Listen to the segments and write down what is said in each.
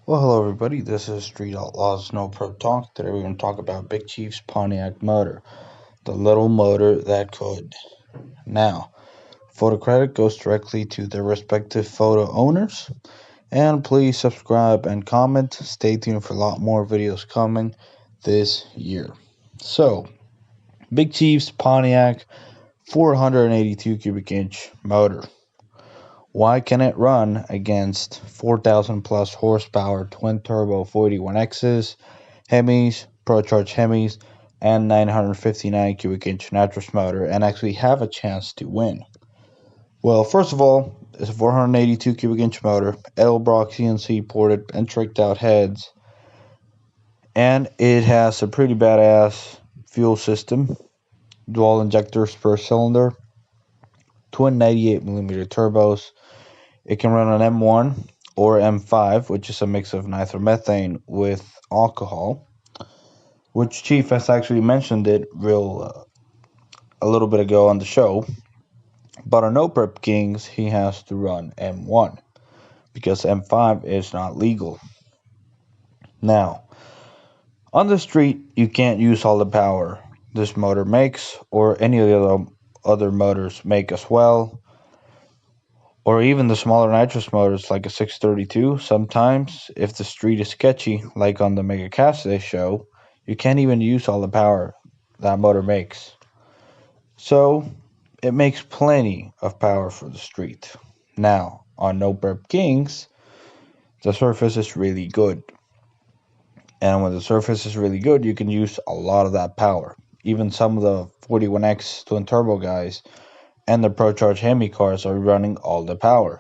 Well, hello everybody. This is Street Outlaws No Pro Talk. Today we're going to talk about Big Chief's Pontiac Motor, the little motor that could. Now, photo credit goes directly to their respective photo owners. And please subscribe and comment. Stay tuned for a lot more videos coming this year. So, Big Chief's Pontiac 482 cubic inch motor. Why can it run against 4,000 plus horsepower twin turbo 41Xs, Hemis, ProCharge Hemis, and 959 cubic inch nitrous motor and actually have a chance to win? Well, first of all, it's a 482 cubic inch motor, Edelbrock CNC ported and tricked out heads, and it has a pretty badass fuel system, dual injectors per cylinder, twin 98mm turbos. It can run on M1 or M5, which is a mix of nitromethane with alcohol, which Chief has actually mentioned it a little bit ago on the show. But on No Prep Kings, he has to run M1 because M5 is not legal. Now, on the street, you can't use all the power this motor makes or any of the other motors make as well, or even the smaller nitrous motors like a 632. Sometimes, if the street is sketchy, like on the Mega Cassidy show, you can't even use all the power that motor makes. So, it makes plenty of power for the street. Now, on No Prep Kings, the surface is really good. And when the surface is really good, you can use a lot of that power. Even some of the 41X twin turbo guys and the ProCharge Hemi cars are running all the power.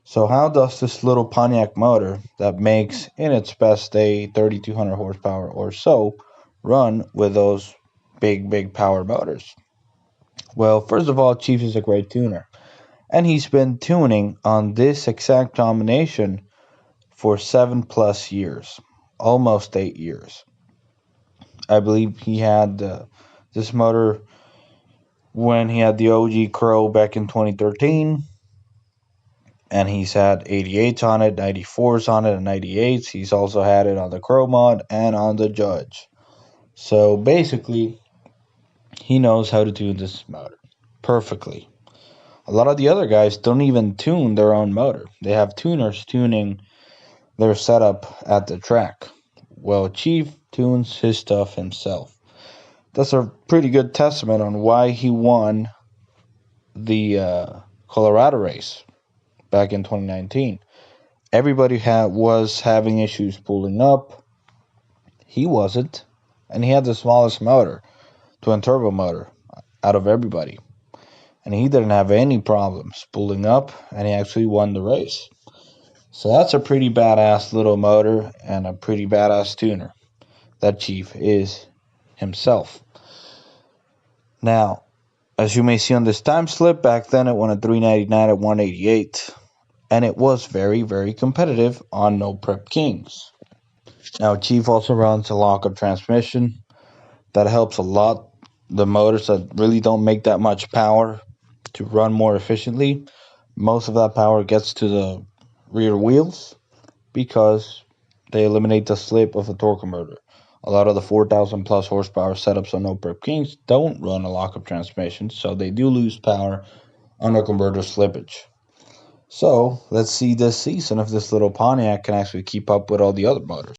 So how does this little Pontiac motor that makes in its best day 3,200 horsepower or so run with those big power motors? Well, first of all, Chief is a great tuner, and he's been tuning on this exact combination for 7+ years, almost 8 years. I believe he had this motor when he had the OG Crow back in 2013. And he's had 88s on it, 94s on it, and 98s. He's also had it on the Crow mod and on the Judge. So basically, he knows how to tune this motor perfectly. A lot of the other guys don't even tune their own motor. They have tuners tuning their setup at the track. Well, Chief tunes his stuff himself. That's a pretty good testament on why he won the Colorado race back in 2019. Everybody was having issues pulling up. He wasn't. And he had the smallest motor, twin turbo motor, out of everybody. And he didn't have any problems pulling up, and he actually won the race. So that's a pretty badass little motor and a pretty badass tuner. That Chief is himself. Now, as you may see on this time slip, back then it won a 399 at 188. And it was very competitive on No Prep Kings. Now, Chief also runs a lockup transmission. That helps a lot. The motors that really don't make that much power to run more efficiently, most of that power gets to the rear wheels because they eliminate the slip of a torque converter. A lot of the 4,000 plus horsepower setups on No Prep Kings don't run a lockup transmission, so they do lose power on a converter slippage. So, let's see this season if this little Pontiac can actually keep up with all the other motors.